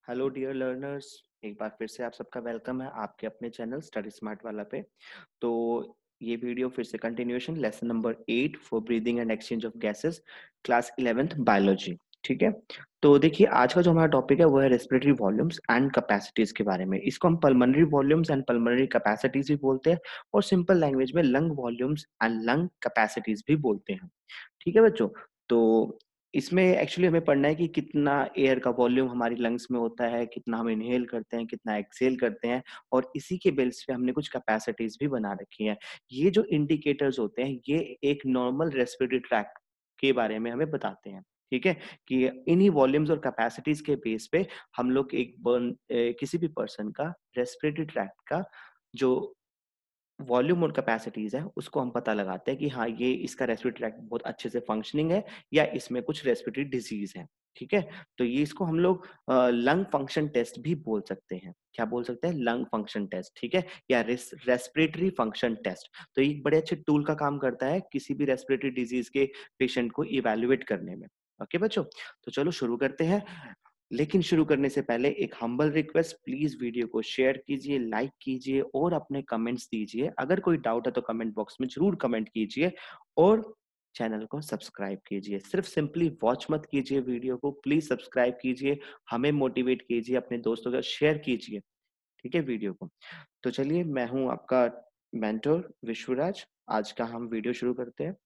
Hello dear learners, एक बार फिर से आप सबका वेलकम है आपके अपने चैनल स्टडी स्मार्ट वाला पे। तो ये वीडियो फिर से continuation lesson number 8 for breathing and exchange of gases, class 11th biology. ठीक है, तो देखिए आज का जो हमारा टॉपिक है वो है रेस्पिरेटरी वॉल्यूम्स एंड कैपेसिटीज के बारे में। इसको हम pulmonary volumes and pulmonary capacities भी बोलते हैं और सिंपल लैंग्वेज में lung volumes and lung capacities भी बोलते हैं। ठीक है बच्चों, तो इसमें एक्चुअली हमें पढ़ना है कि कितना एयर का वॉल्यूम हमारी लंग्स में होता है, कितना हम इनहेल करते हैं, कितना एक्सहेल करते हैं, और इसी के बेस पे हमने कुछ कैपेसिटीज भी बना रखी हैं। ये जो इंडिकेटर्स होते हैं ये एक नॉर्मल रेस्पिरेटरी ट्रैक के बारे में हमें बताते हैं। ठीक है, कि इन्हीं वॉल्यूम्स और कैपेसिटीज के बेस पे हम लोग किसी भी पर्सन का रेस्पिरेटरी ट्रैक्ट का जो वॉल्यूम और कैपेसिटीज है उसको हम पता लगाते हैं कि हाँ ये इसका रेस्पिरेटरी ट्रैक्ट बहुत अच्छे से फंक्शनिंग है या इसमें कुछ रेस्पिरेटरी डिजीज है। ठीक है, तो ये इसको हम लोग लंग फंक्शन टेस्ट भी बोल सकते हैं। क्या बोल सकते हैं? Lung function test. ठीक है, या रेस्पिरेटरी फंक्शन टेस्ट। तो ये एक बड़े अच्छे टूल का काम करता है किसी भी रेस्पिरेटरी डिजीज के पेशेंट को इवेल्युएट करने में। ओके बच्चों, तो चलो शुरू करते हैं। लेकिन शुरू करने से पहले एक हम्बल रिक्वेस्ट, प्लीज वीडियो को शेयर कीजिए, लाइक कीजिए और अपने कमेंट्स दीजिए। अगर कोई डाउट है तो कमेंट बॉक्स में जरूर कमेंट कीजिए और चैनल को सब्सक्राइब कीजिए। सिर्फ सिंपली वॉच मत कीजिए वीडियो को, प्लीज सब्सक्राइब कीजिए, हमें मोटिवेट कीजिए, अपने दोस्तों के साथ शेयर कीजिए। ठीक है वीडियो को। तो चलिए, मैं हूं आपका मेंटर विश्वराज। आज का हम वीडियो शुरू करते हैं।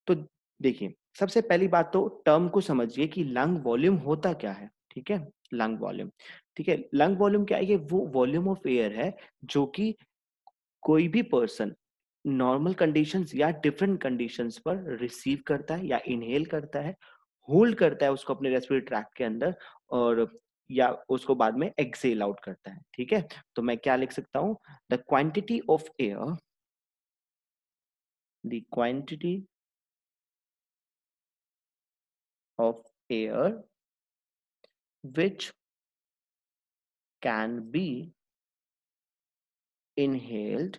तो देखिए, सबसे पहली बात तो टर्म को समझिए कि लंग वॉल्यूम होता क्या है। ठीक है, लंग वॉल्यूम। ठीक है, लंग वॉल्यूम क्या है? ये वो वॉल्यूम ऑफ एयर है जो कि कोई भी पर्सन नॉर्मल कंडीशंस या डिफरेंट कंडीशंस पर रिसीव करता है या इनहेल करता है, होल्ड करता है उसको अपने रेस्पिरेटरी ट्रैक्ट के अंदर, और या उसको बाद में एक्सेल आउट करता है। ठीक है, तो मैं क्या लिख सकता हूं? The quantity of air, the quantity of air which can be inhaled,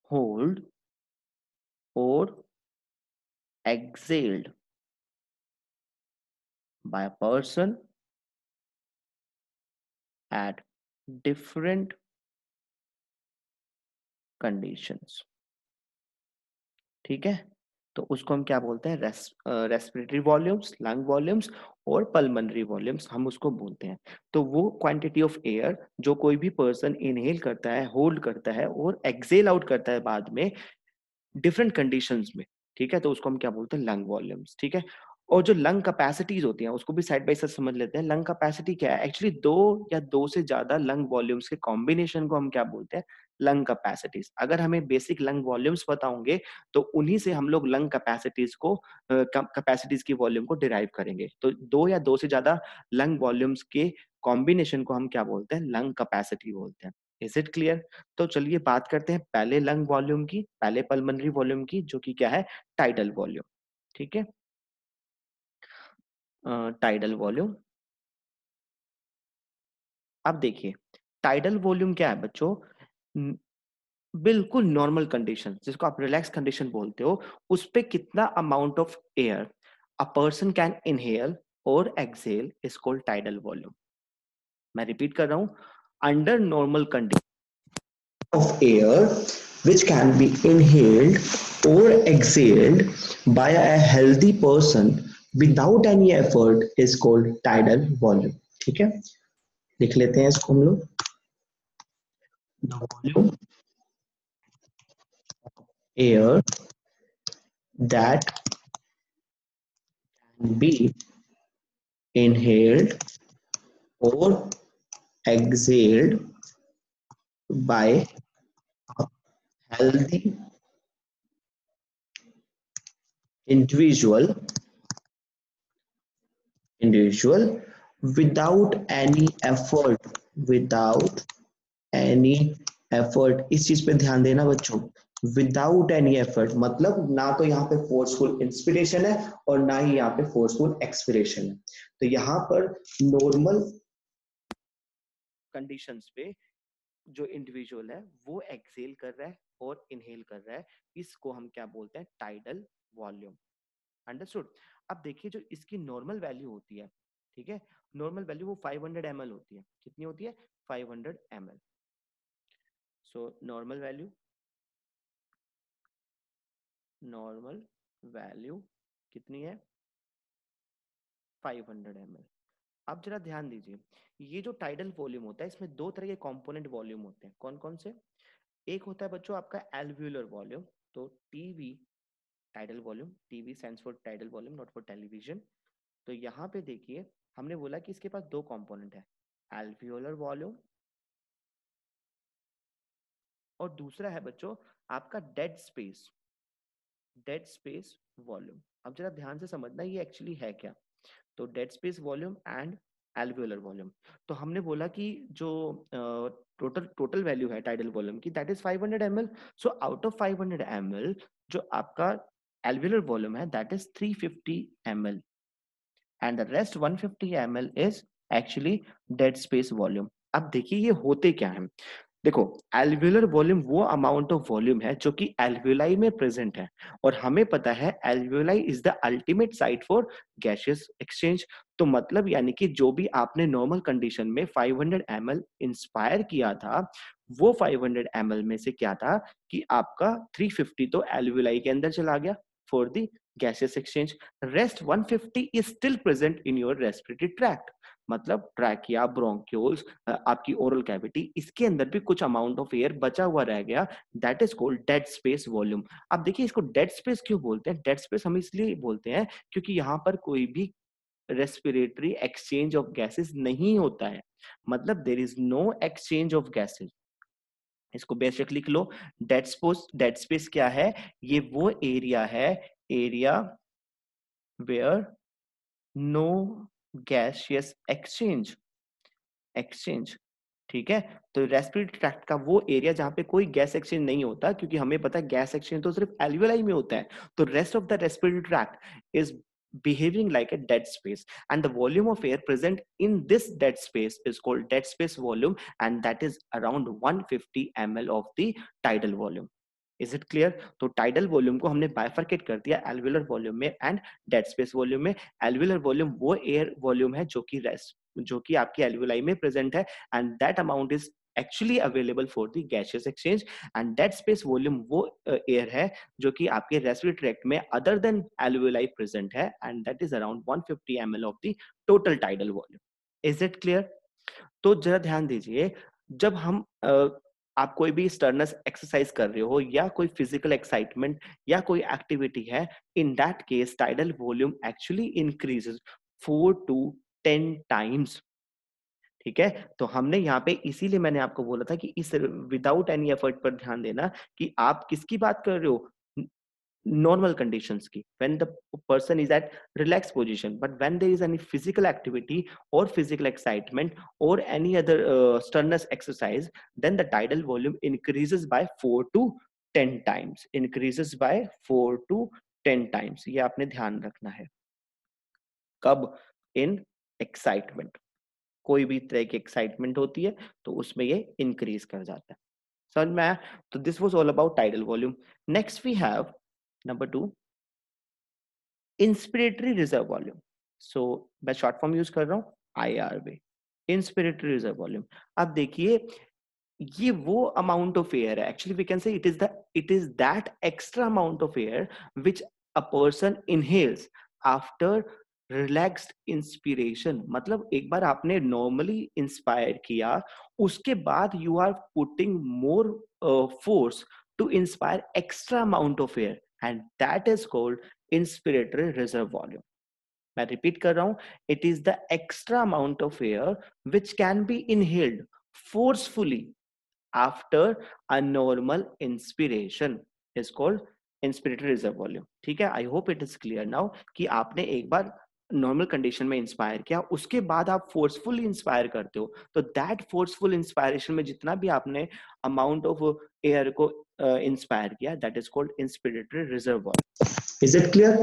hold, or exhaled by a person at different conditions. ठीक है, तो उसको हम क्या बोलते हैं? रेस्पिरेटरी वॉल्यूम्स, लंग वॉल्यूम्स और पल्मोनरी वॉल्यूम्स हम उसको बोलते हैं। तो वो क्वांटिटी ऑफ एयर जो कोई भी पर्सन इनहेल करता है, होल्ड करता है और एक्सेल आउट करता है बाद में डिफरेंट कंडीशंस में। ठीक है, तो उसको हम क्या बोलते हैं? Lung volumes. ठीक है, और जो लंग कैपेसिटीज होती हैं उसको भी साइड बाय साइड समझ लेते हैं। लंग कैपेसिटी क्या है? एक्चुअली दो या दो से ज्यादा लंग वॉल्यूम्स के कॉम्बिनेशन को हम क्या बोलते हैं? Lung capacities. अगर हमें बेसिक लंग वॉल्यूम्स पता होंगे तो उन्हीं से हम लोग लंग कैपेसिटीज को कैपेसिटीज की वॉल्यूम को डिराइव करेंगे। तो दो या दो से ज्यादा लंग वॉल्यूम्स के कॉम्बिनेशन को हम क्या बोलते हैं? लंग कैपेसिटी बोलते हैं। Is it clear? तो चलिए बात करते हैं पहले लंग वॉल्यूम की, पहले पल्मोनरी वॉल्यूम की, जो कि क्या है? Tidal volume. ठीक है, टाइडल वॉल्यूम। अब देखिए, टाइडल वॉल्यूम क्या है बच्चों? न- बिल्कुल नॉर्मल कंडीशन जिसको आप रिलैक्स कंडीशन बोलते हो, उस पे कितना amount of air a person can inhale और exhale is called tidal volume. मैं रिपीट कर रहा हूं, under normal condition of air which can be inhaled or exhaled by a healthy person without any effort is called tidal volume। ठीक है, लिख लेते हैं इसको हम लोग। The volume air that can be inhaled or exhaled by a healthy individual individual without any effort, without any effort. इस चीज पे ध्यान देना बच्चों, विदाउट एनी एफर्ट मतलब ना तो यहाँ पे फोर्सफुल इंस्पिरेशन है और ना ही यहाँ पे फोर्सफुल एक्सपिरेशन है। तो यहाँ पर नॉर्मल कंडीशंस पे जो इंडिविजुअल है वो एक्सेल कर रहा है और इनहेल कर रहा है, इसको हम क्या बोलते हैं? Tidal volume. अंडरस्टूड? अब देखिए, जो इसकी नॉर्मल वैल्यू होती है, ठीक है। नॉर्मल वैल्यू वो 500 ml होती है। कितनी होती है? 500 ml। सो नॉर्मल वैल्यू कितनी है? 500 ml। अब जरा ध्यान दीजिए, ये जो टाइडल वॉल्यूम होता है इसमें दो तरह के कंपोनेंट वॉल्यूम होते हैं। कौन कौन से? एक होता है बच्चों आपका एल्व्यूलर वॉल्यूम, तो TV, tidal volume, TV stands for tidal volume, not for television. तो यहाँ पे देखिए हमने बोला कि इसके पास दो कंपोनेंट है, एल्व्यूलर वॉल्यूम और दूसरा है बच्चों आपका डेड स्पेस वॉल्यूम। अब जरा ध्यान से समझना ये एक्चुअली है क्या। तो dead space volume and alveolar volume. तो हमने बोला कि जो टोटल वैल्यू है टाइडल वॉल्यूम की that is 500 ml। So out of 500 ml जो आपका एल्व्यूलर वॉल्यूम है that is 350 ml and the rest 150 ml is actually dead space volume. अब देखिए ये होते क्या है। देखो एल्व्यूलर वॉल्यूम वो अमाउंट ऑफ वॉल्यूम है जो कि एल्व्यूलाई में प्रेजेंट है, और हमें पता है alveoli is the ultimate site for gaseous exchange. तो मतलब यानी कि जो भी आपने नॉर्मल कंडीशन में 500 ml इंस्पायर किया था वो 500 ml में से क्या था कि आपका 350 तो एल्व्यूलाई के अंदर चला गया for the gaseous exchange. Rest 150 is still present in your respiratory tract, मतलब ट्रैकिया, ब्रोंक्यूल्स, आपकी ओरल कैविटी, इसके अंदर भी कुछ अमाउंट ऑफ एयर बचा हुआ रह गया, that is called dead space volume. अब देखिए इसको डेड स्पेस क्यों बोलते हैं? डेड स्पेस हम इसलिए बोलते हैं क्योंकि यहाँ पर कोई भी रेस्पिरेटरी एक्सचेंज ऑफ गैसेस नहीं होता है, मतलब there is no exchange of gases. इसको बेसिक लिख लो, डेड स्पेस क्या है? ये वो एरिया है, area where no gaseous exchange. ठीक है। तो रेस्पिरेटरी ट्रैक्ट का वो एरिया जहां पे कोई गैस एक्सचेंज नहीं होता, क्योंकि हमें पता है गैस एक्सचेंज तो सिर्फ एल्वियोलाई में होता है, तो rest of the respiratory tract is behaving like a dead space, and the volume of air present in this dead space is called dead space volume, and that is around 150 ml of the tidal volume. Is it clear? तो tidal volume को हमने bifurcate कर दिया alveolar volume में and dead space volume में। Alveolar volume वो air volume है जो कि आपकी एल्वियोलाई में प्रेजेंट है, and that amount is actually available for the gaseous exchange, and dead space volume वो एयर है जो कि आपके रेस्पिरेटरी ट्रैक्ट में अदर देन एल्वियोलाई प्रेजेंट है, and that is around 150 ml of the total tidal volume. Is it clear? तो जरा ध्यान दीजिए, जब हम आप कोई भी स्टर्नस एक्सरसाइज कर रहे हो या कोई फिजिकल एक्साइटमेंट या कोई एक्टिविटी है, in that case tidal volume actually increases 4 to 10 times. ठीक है। तो हमने यहाँ पे इसीलिए मैंने आपको बोला था कि इस विदाउट एनी एफर्ट पर ध्यान देना कि आप किसकी बात कर रहे हो, normal conditions ki, when the person is at relaxed position, but when there is any physical activity or physical excitement or any other strenuous exercise, then the tidal volume increases by 4 to 10 times, increases by 4 to 10 times। ये आपने ध्यान रखना है। कब? In excitement, कोई भी तरह की एक्साइटमेंट होती है तो उसमें ये इंक्रीज कर जाता है। समझ में आया? तो this was all about tidal volume. Next we have number 2, inspiratory reserve volume. So मैं शॉर्ट फॉर्म यूज कर रहा हूं IRV, इंस्पिरेटरी रिजर्व वॉल्यूम। अब देखिए ये वो अमाउंट ऑफ एयर है, actually we can say it is that extra amount of air which a person inhales after relaxed inspiration. मतलब एक बार आपने नॉर्मली इंस्पायर किया, उसके बाद you are putting more force to inspire extra amount of air, and that is called inspiratory reserve volume. मैं repeat कर रहा हूं, it is the extra amount of air which can be inhaled forcefully after a normal inspiration is called inspiratory reserve volume। ठीक है। आई hope it is clear now कि आपने एक बार normal condition में इंस्पायर किया, उसके बाद आप फोर्सफुली इंस्पायर करते हो, तो दैट फोर्सफुल इंस्पायरेशन में जितना भी आपने अमाउंट ऑफ एयर को इंस्पायर किया, that is called inspiratory reserve volume. Is it clear?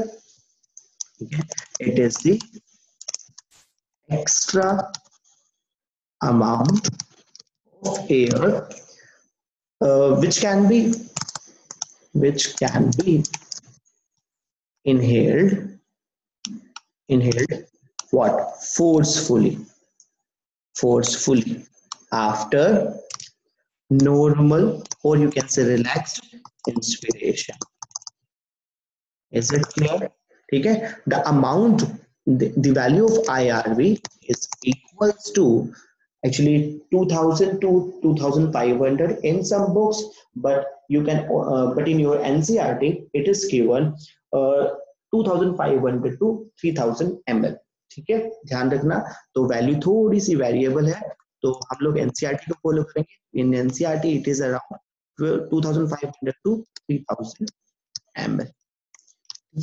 It is the extra amount of air which can be inhaled what? Forcefully after normal, or you can say relaxed inspiration. Is it clear? ठीक है. The amount, the value of IRV is equals to actually 2000 to 2500 in some books, but you can but in your NCERT it is given 2500 to 3000 ml. ठीक है, ध्यान रखना. तो value थोड़ी सी variable है, तो हम लोग एनसीईआरटी को फॉलो करेंगे. In NCERT it is around 2500 to 3000 ml.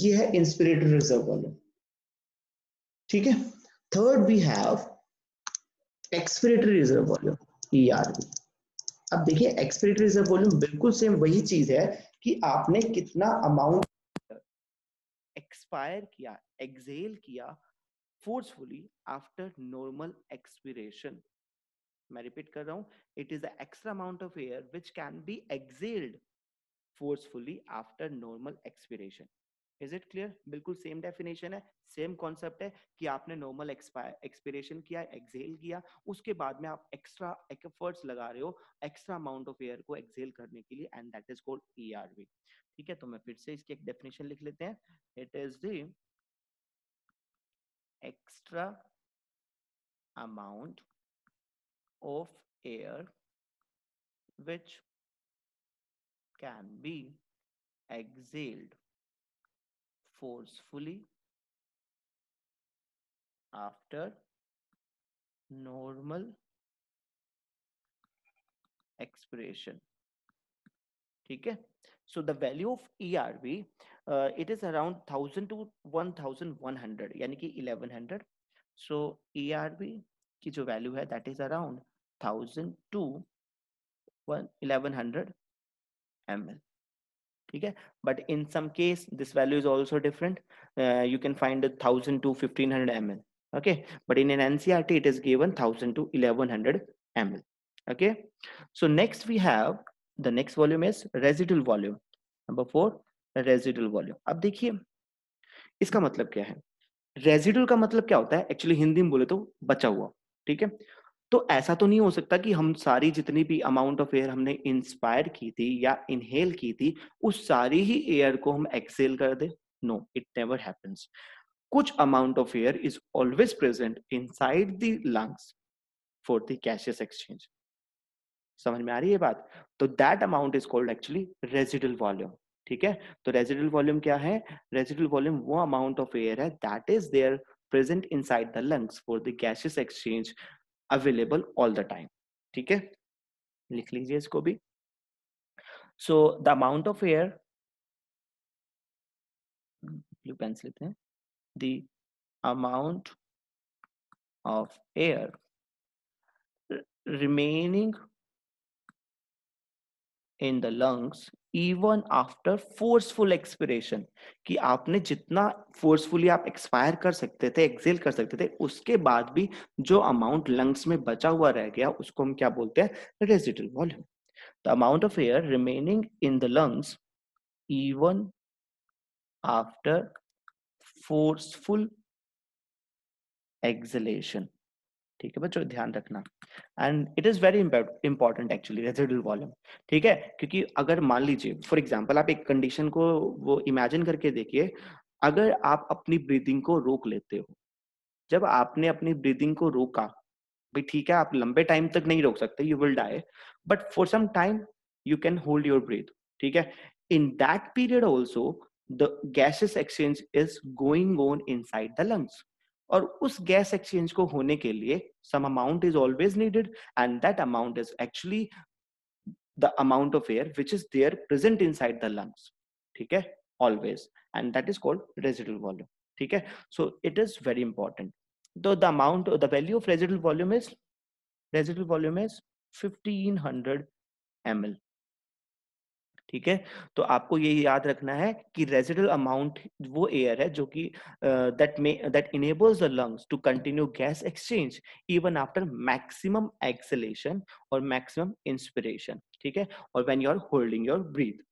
ये है इंस्पिरेटरी रिजर्व वॉल्यूम. ठीक है. Third we have expiratory reserve volume, ERV. अब देखिए एक्सपिरेटरी रिजर्व वॉल्यूम बिल्कुल सेम वही चीज है कि आपने कितना अमाउंट एक्सपायर किया, एक्सेल किया फोर्सफुली आफ्टर नॉर्मल एक्सपिरेशन. मैं रिपीट कर रहा हूं, it is the extra amount of air which can be exhaled forcefully after normal expiration. Is it clear? बिल्कुल सेम डेफिनेशन है, सेम कॉन्सेप्ट है कि आपने नॉर्मल एक्सपिरेशन किया, एक्सेल किया, उसके बाद में आप एक्स्ट्रा एफर्ट्स लगा रहे हो एक्स्ट्रा अमाउंट ऑफ एयर को एक्सेल करने के लिए, and that is called ERV. ठीक है, तो मैं फिर से इसकी एक डेफिनेशन लिख लेते हैं. It is the extra amount of air which can be exhaled forcefully after normal expiration. ठीक है. So the value of ERV it is around 1000 to 1100, यानी कि 1100. So ERV की जो वैल्यू है that is around 1000 to 1100 ml. ठीक है. But in some case this value is also different. You can find 1000 to 1500 ml. Okay, but in an NCERT it is given 1000 to 1100 ml. Okay, so next we have the next volume is residual volume. Number 4, residual volume. अब देखिए इसका मतलब क्या है. Residual का मतलब क्या होता है एक्चुअली हिंदी में बोले तो बचा हुआ. ठीक है, तो ऐसा तो नहीं हो सकता कि हम सारी जितनी भी अमाउंट ऑफ एयर हमने इंस्पायर की थी या इनहेल की थी उस सारी ही एयर को हम एक्सेल कर दे. No, it never happens. कुछ amount of air is always present inside the lungs for the gaseous exchange. समझ में आ रही है बात? तो that amount is called actually residual volume. ठीक है, तो रेजिडुअल वॉल्यूम क्या है? रेजिडुअल वॉल्यूम वो अमाउंट ऑफ एयर है that is there present inside the lungs for the gaseous exchange available all the time. ठीक है, लिख लीजिए इसको भी. So the amount of air, blue pen से लेते हैं, the amount of air remaining in the lungs even after forceful expiration, कि आपने जितना फोर्सफुली आप एक्सपायर कर सकते थे, एक्सेल कर सकते थे, उसके बाद भी जो अमाउंट लंग्स में बचा हुआ रह गया उसको हम क्या बोलते हैं? Residual volume. The amount of air remaining in the lungs even after forceful acceleration. ठीक है बच्चों, ध्यान रखना. And it is very important actually residual volume. ठीक है, क्योंकि अगर मान लीजिए फॉर एग्जांपल आप एक कंडीशन को वो इमेजिन करके देखिए, अगर आप अपनी ब्रीदिंग को रोक लेते हो, जब आपने अपनी ब्रीदिंग को रोका, भाई ठीक है आप लंबे टाइम तक नहीं रोक सकते, you will die, but for some time you can hold your breath. ठीक है, in that period also the gases exchange is going on inside the lungs, और उस गैस एक्सचेंज को होने के लिए some amount is always needed, and that amount is actually the amount of air which is there present inside the lungs. ठीक है, always, and that is called residual volume. ठीक है, so it is very important. So the value of residual volume is 1500 ml. ठीक है, तो आपको ये याद रखना है कि रेजिडुअल अमाउंट वो एयर है जो कि that enables the lungs to continue gas exchange even after maximum exhalation और मैक्सिमम इंस्पिरेशन. ठीक है, और when you are holding your breath.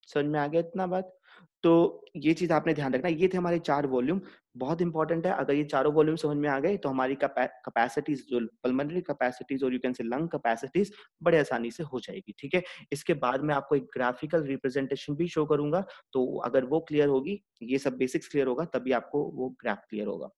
समझ में आ गया इतना बात? तो ये चीज आपने ध्यान रखना। ये थे हमारे 4 वॉल्यूम, बहुत इंपॉर्टेंट है। अगर ये चारों वॉल्यूम समझ में आ गए तो हमारी कैपेसिटीज, जो पल्मोनरी कैपेसिटीज और you can say lung capacities, बड़े आसानी से हो जाएगी। ठीक है, इसके बाद मैं आपको एक ग्राफिकल रिप्रेजेंटेशन भी शो करूंगा, तो अगर वो क्लियर होगी, ये सब बेसिक्स क्लियर होगा, तभी आपको वो ग्राफ क्लियर होगा।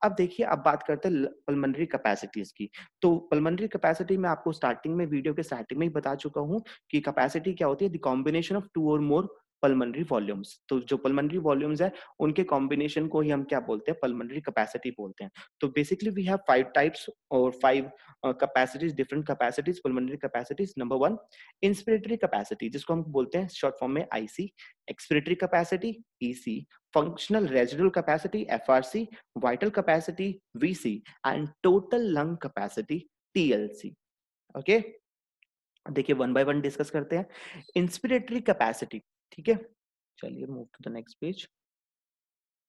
अब देखिए, अब बात करते हैं पल्मोनरी कैपेसिटीज की। तो पल्मोनरी कैपेसिटी मैं आपको स्टार्टिंग में, वीडियो के स्टार्टिंग में ही बता चुका हूँ कि कैपेसिटी क्या होती है, द कॉम्बिनेशन ऑफ 2 और मोर पल्मोनरी वॉल्यूम्स। तो जो पल्मोनरी वॉल्यूम्स है, उनके कॉम्बिनेशन को ही हम क्या बोलते हैं, पल्मोनरी कैपेसिटी बोलते हैं। तो बेसिकली वी हैव 5 टाइप्स और 5 capacities, different capacities, pulmonary capacities. Number 1, inspiratory capacity, जिसको हम बोलते हैं शॉर्ट फॉर्म में IC, expiratory capacity EC, functional residual capacity FRC, vital capacity VC and total lung capacity TLC. Okay, देखिए one by one discuss करते हैं। Inspiratory capacity, ठीक है, चलिए move to the next page.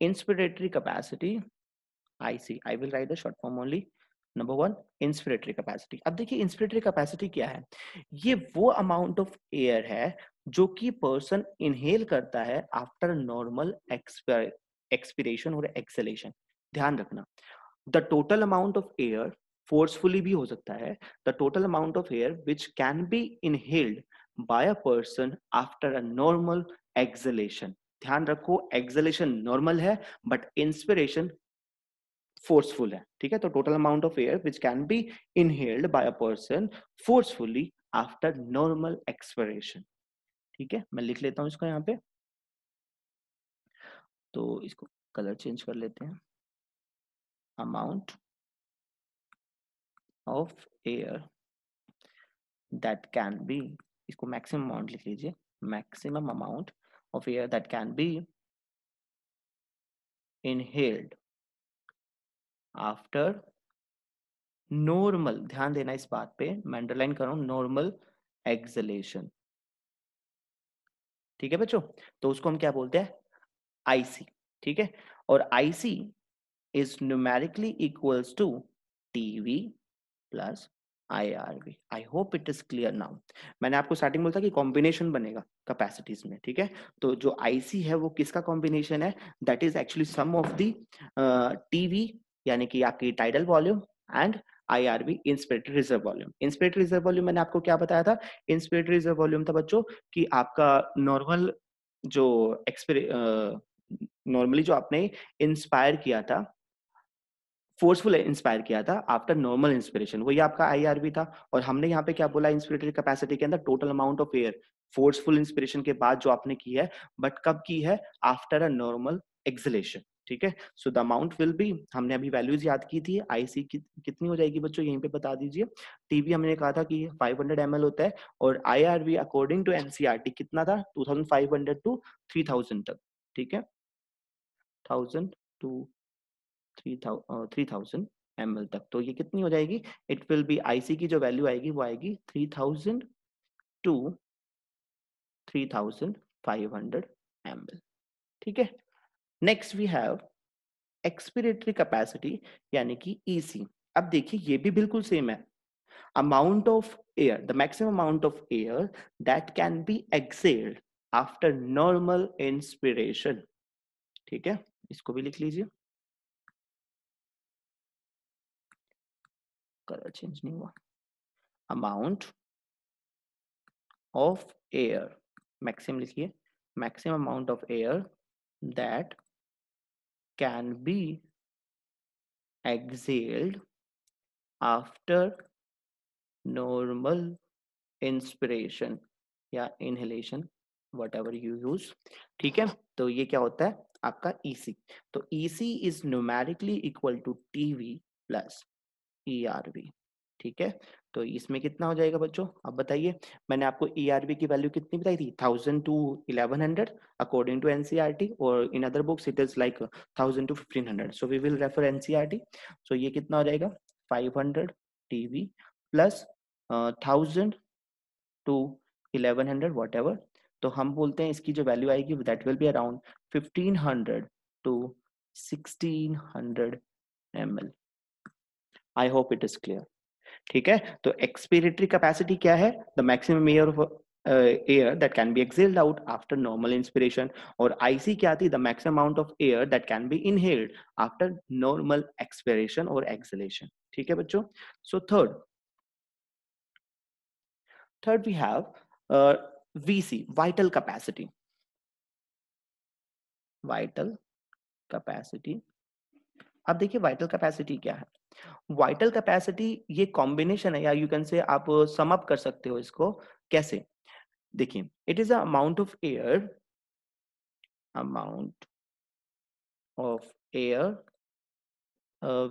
Inspiratory capacity IC, I will write the short form only. Number 1, inspiratory capacity. अब देखिए inspiratory capacity क्या है, ये वो अमाउंट ऑफ एयर है जो कि पर्सन इनहेल करता है आफ्टर नॉर्मल एक्सपिरेशन और एक्सलेशन। ध्यान रखना, the total amount of air, forcefully भी हो सकता है, the total amount of air which can be inhaled by a person after a normal exhalation. ध्यान रखो, एक्सलेशन नॉर्मल है बट इंस्पिरेशन फोर्सफुल है। ठीक है, तो total amount of air which can be inhaled by a person forcefully after normal expiration. ठीक है, मैं लिख लेता हूं इसको यहाँ पे, तो इसको कलर चेंज कर लेते हैं। Amount of air that can B, इसको मैक्सिमम अमाउंट लिख लीजिए, maximum amount of air that can be inhaled after normal, ध्यान देना इस बात पे, मैं अंडरलाइन कर रहा हूं, नॉर्मल एक्सलेशन। ठीक है बच्चों, तो उसको हम क्या बोलते हैं, आईसी। ठीक है, और IC is numerically equals to TV plus IRV. I hope it is clear now. मैंने आपको स्टार्टिंग में बोला था कि कॉम्बिनेशन बनेगा कैपेसिटीज में। ठीक है, तो जो आईसी है वो किसका कॉम्बिनेशन है, that is actually sum of the TV, यानी कि आपकी tidal volume, and IRV, inspiratory reserve volume. Inspiratory reserve volume मैंने आपको क्या बताया था, इंस्पिरेटरी रिजर्व वॉल्यूम था बच्चों कि आपका नॉर्मल जो नॉर्मली जो आपने इंस्पायर किया था, फोर्सफुल इंस्पायर किया था आफ्टर नॉर्मल इंस्पिरेशन, वही आपका आईआरबी था। और हमने यहाँ पे क्या बोला, इंस्पिरेटरी कैपेसिटी के अंदर total amount of air, forceful inspiration के बाद जो आपने की है, बट कब की है, आफ्टर अ नॉर्मल एक्सलेशन। ठीक है, सो द अमाउंट विल बी, हमने अभी वैल्यूज याद की थी, आईसी कितनी हो जाएगी बच्चों, यहीं पे बता दीजिए। टीवी हमने कहा था कि 500 ml होता है, और आईआरबी अकॉर्डिंग टू एनसीईआरटी कितना था, 2500 टू 3000 तक। ठीक है, 1000 टू 3000 ml तक, तो ये कितनी हो जाएगी, इट विल बी, आईसी की जो वैल्यू आएगी वो आएगी 3000 टू 3500 ml। ठीक है, next we have expiratory capacity, यानी कि ईसी। अब देखिए ये भी बिल्कुल सेम है, amount of air, the maximum amount of air that can be excelled after normal inspiration. ठीक है, इसको भी लिख लीजिए, कलर चेंज नहीं हुआ। अमाउंट of air, maximum लिखिए, maximum amount of air that can be exhaled after normal inspiration या inhalation, whatever you use। ठीक है, तो ये क्या होता है आपका EC। तो EC is numerically equal to TV plus ERV। ठीक है, तो इसमें कितना हो जाएगा बच्चों, अब बताइए। मैंने आपको ERV की वैल्यू कितनी बताई थी, 1000 टू 1100 अकॉर्डिंग टू एनसीईआरटी, और in other books it is like 1000 to 1500, so we will refer NCERT. So ये कितना हो जाएगा, 500 TV plus 1000 to 1100 whatever. तो हम बोलते हैं इसकी जो वैल्यू आएगी that will be around 1500 to 1600 ml। I hope it is clear. ठीक है, तो एक्सपिरेटरी कैपेसिटी क्या है, the maximum air air that can be exhaled out after normal inspiration, और IC क्या थी? The maximum amount of air that can be inhaled after normal expiration or exhalation. ठीक है बच्चों? So third we have VC, vital capacity. Vital capacity. अब देखिए vital capacity क्या है? वाइटल कैपेसिटी ये कॉम्बिनेशन है, या यू कैन से आप सम अप कर सकते हो इसको कैसे? देखिए, it is amount of air, amount of air uh,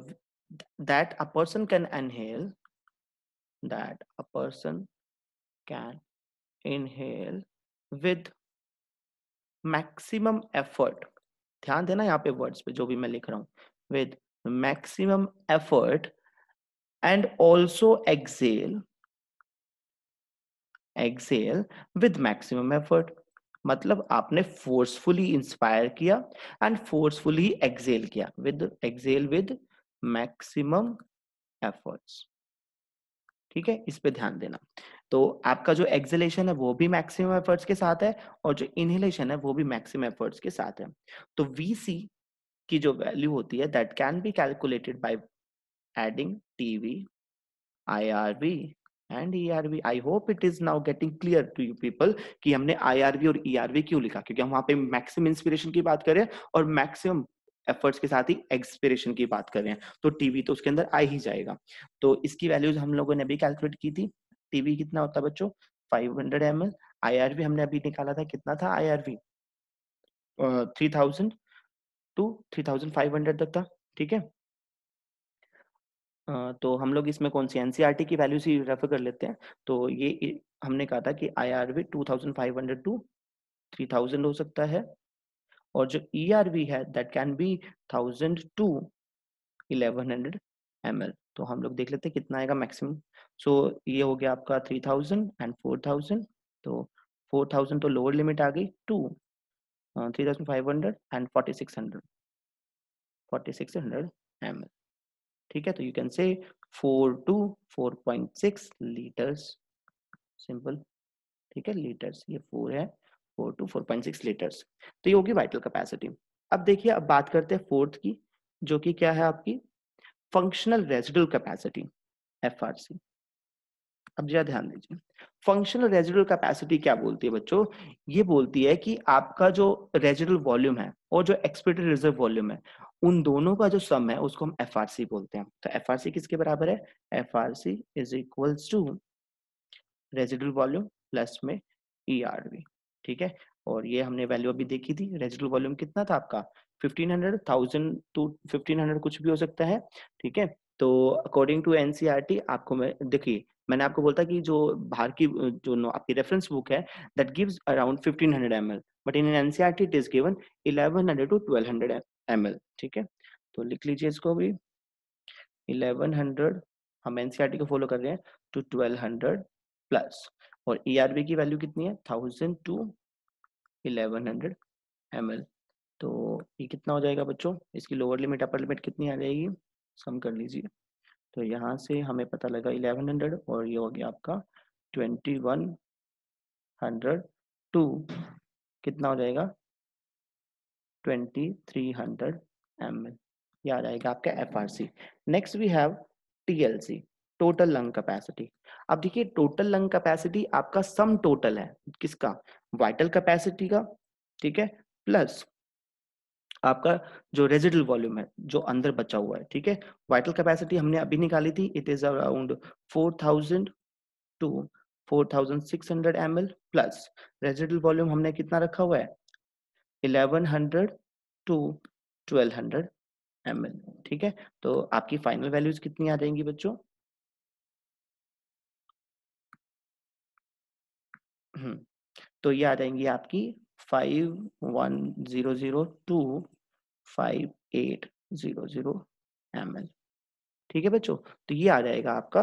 that a person can inhale, that a person can inhale with maximum effort. ध्यान देना यहाँ पे वर्ड्स पे जो भी मैं लिख रहा हूँ, with maximum effort and also exhale with maximum effort. मतलब आपने फोर्सफुली इंस्पायर किया एंड फोर्सफुली एक्सेल किया, with exhale with maximum efforts. ठीक है, इस पे ध्यान देना. तो आपका जो एक्सेलेशन है वो भी मैक्सिमम एफर्ट्स के साथ है, और जो इनहेलेशन है वो भी मैक्सिमम एफर्ट्स के साथ है. तो वीसी की जो वैल्यू होती है that can be calculated by adding TV, IRV and ERV. I hope it is now getting clear to you people कि हमने IRV और ERV क्यों लिखा, क्योंकि हम वहां पे मैक्सिमम इंस्पिरेशन की बात कर रहे हैं और मैक्सिमम एफर्ट्स के साथ ही एक्सपिरेशन की बात कर रहे हैं, तो टीवी तो उसके अंदर आ ही जाएगा. तो इसकी वैल्यूज हम लोगों ने अभी कैलकुलेट की थी. टीवी कितना होता है बच्चों? 500 ml. IRV हमने अभी निकाला था, कितना था IRV? 3000 टू 3500 तक था. ठीक है, तो हम लोग इसमें कौन सी एनसीईआरटी की वैल्यूज ही रेफर कर लेते हैं. तो ये हमने कहा था कि IRV 2500 टू 3000 हो सकता है, और जो ERV है that can be 1000 to 1100 ml. तो हम लोग देख लेते हैं कितना आएगा मैक्सिमम. सो ये हो गया आपका 3000 एंड 4000. तो 4000 तो लोअर लिमिट आ गई, टू 3500 एंड 4600 ml. ठीक है, तो you can say 4 to 4.6 litres, simple. ठीक है, लीटर्स ये 4 है, 4 टू 4.6 लीटर्स. तो ये होगी वाइटल कैपेसिटी. अब देखिए, अब बात करते हैं फोर्थ की, जो कि क्या है आपकी फंक्शनल रेजिडुअल कैपेसिटी, FRC. अब जरा ध्यान दीजिए, फंक्शनल रेजिडुअल कैपेसिटी क्या बोलती है बच्चों? ये बोलती है कि आपका जो रेजिडुअल वॉल्यूम है और जो एक्सपेक्टेड रिजर्व वॉल्यूम है, उन दोनों का जो सम है उसको हम FRC बोलते हैं. तो FRC किसके बराबर है? FRC is equals to residual volume plus में ERV. ठीक है, और ये हमने वैल्यू अभी देखी थी. रेजिडुअल वॉल्यूम कितना था आपका? 1500, 1000 टू 1500 कुछ भी हो सकता है. ठीक है, तो अकॉर्डिंग टू एनसीईआरटी आपको, मैं देखिए मैंने आपको बोलता कि जो बाहर की जो आपकी रेफरेंस बुक है that gives around 1500 ml, but in NCERT it is given 1100 to 1200 ml. ठीक है, तो लिख लीजिए इसको भी, 1100 हम एनसीईआरटी को फॉलो कर रहे हैं, टू 1200 प्लस, और ERV की वैल्यू कितनी है? 1000 टू 1100 ml. तो ये कितना हो जाएगा बच्चों? इसकी लोअर लिमिट अपर लिमिट कितनी आ जाएगी? सम कर लीजिए. तो यहाँ से हमें पता लगा 1100, और ये हो गया आपका 2100 टू कितना हो जाएगा? 2300 ml. ये आ जाएगा आपका FRC. Next we have TLC, total lung capacity. अब देखिए, टोटल लंग कैपेसिटी आपका सम टोटल है किसका? वाइटल कैपेसिटी का. ठीक है, प्लस आपका जो रेजिडुअल वॉल्यूम है जो अंदर बचा हुआ है. ठीक है, वाइटल कैपेसिटी हमने अभी निकाली थी, it is around 4000 to 4600 ml, plus residual volume हमने कितना रखा हुआ है? 1100 टू 1200 ml. ठीक है, तो आपकी फाइनल वैल्यूज कितनी आ जाएंगी बच्चों? तो ये आ जाएंगी आपकी 5100 टू 5800 ml. ठीक है बच्चों, तो ये आ जाएगा आपका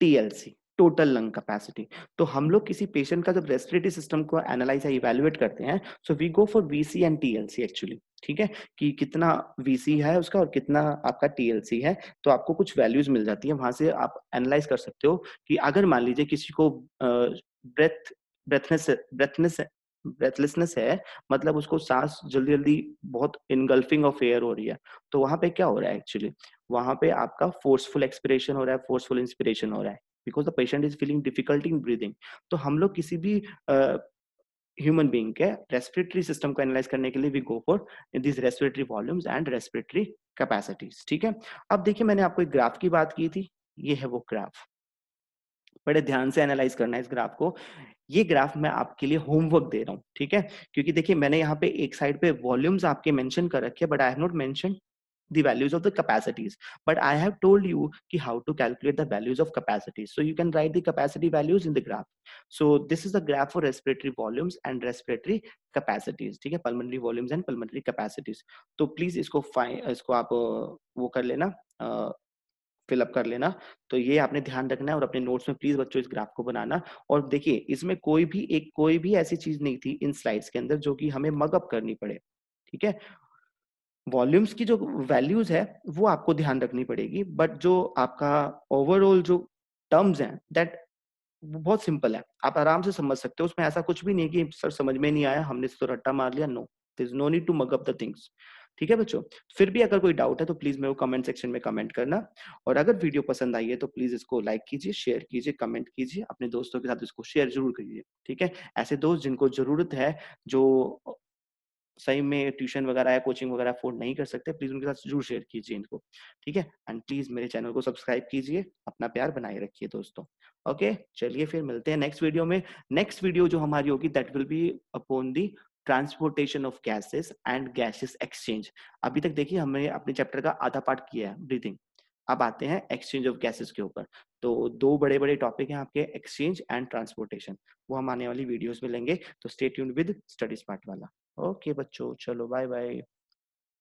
TLC, टोटल लंग कैपेसिटी. तो हम लोग किसी पेशेंट का जब रेस्पिरेटरी सिस्टम को एनालाइज या इवैल्यूएट करते हैं, so we go for VC and TLC actually. ठीक है, कि कितना VC है उसका और कितना आपका TLC है. तो आपको कुछ वैल्यूज मिल जाती है, वहां से आप एनालाइज कर सकते हो कि अगर मान लीजिए किसी को ब्रेथ ब्रेथनेस ब्रेथलेसनेस है, मतलब उसको सांस जल्दी जल्दी बहुत इनगल्फिंग ऑफ एयर हो रही है। तो वहां पे क्या हो रहा है एक्चुअली, वहां पे आपका फोर्सफुल एक्सपिरेशन हो रहा है, फोर्सफुल इंस्पिरेशन हो रहा है, because the patient is feeling difficulty in breathing. तो हम लोग किसी भी ह्यूमन बीइंग के रेस्पिरेटरी सिस्टम को एनालाइज करने के लिए we go for this respiratory volumes and respiratory capacities. ठीक है, अब देखिए मैंने आपको एक ग्राफ की बात की थी, ये है वो ग्राफ, बड़े ध्यान से एनालाइज करना है इस ग्राफ को। ये ग्राफ मैं आपके लिए होमवर्क दे रहा हूँ, ठीक है, क्योंकि देखिए मैंने यहाँ पे एक साइड पे वॉल्यूम्स आपके मेंशन कर रखे हैं, but I have not mention the values of the capacities, but I have told you ki how to calculate the values of capacities, so you can write the capacity values in the graph. So this is the graph for respiratory volumes and respiratory capacities, ठीक है, pulmonary volumes and pulmonary capacities. तो please इसको आप वो कर लेना, fill up कर लेना। तो ये आपने ध्यान रखना है, और अपने नोट्स में प्लीज बच्चों इस ग्राफ को बनाना। और देखिए इसमें कोई भी ऐसी चीज नहीं थी इन स्लाइड्स के अंदर जो कि हमें मगअप करनी पड़े, ठीक है। वॉल्यूम्स की जो वैल्यूज है वो आपको ध्यान रखनी पड़ेगी, बट जो आपका ओवरऑल जो टर्म्स हैं दैट बहुत सिंपल है, आप आराम से समझ सकते हो। उसमें ऐसा कुछ भी नहीं कि सर समझ में नहीं आया, हमने तो रट्टा मार लिया। No, there is no need to mug up the things. ठीक है बच्चों, फिर भी अगर कोई डाउट है तो प्लीज मेरे को कमेंट सेक्शन में कमेंट करना, और अगर वीडियो पसंद आई है तो प्लीज इसको लाइक कीजिए, शेयर कीजिए, कमेंट कीजिए, अपने दोस्तों के साथ इसको शेयर जरूर कीजिए। ठीक है, ऐसे दोस्त जिनको जरूरत है, जो सही में ट्यूशन वगैरह या कोचिंग वगैरह अफोर्ड नहीं कर सकते, प्लीज उनके साथ जरूर शेयर कीजिए इनको। ठीक है, एंड प्लीज मेरे चैनल को सब्सक्राइब कीजिए, अपना प्यार बनाए रखिए दोस्तों। ओके, चलिए फिर मिलते हैं नेक्स्ट वीडियो में। नेक्स्ट वीडियो जो हमारी होगी that will B upon the transportation of gases and gases exchange. अभी तक देखिए हमने अपने चैप्टर का आधा पार्ट किया है ब्रीथिंग, अब आते हैं एक्सचेंज ऑफ गैसेस के ऊपर। तो दो बड़े बड़े टॉपिक हैं आपके, एक्सचेंज एंड ट्रांसपोर्टेशन, वो हम आने वाली वीडियोस में लेंगे। तो stay tuned with study smart वाला। ओके बच्चों, चलो बाय बाय।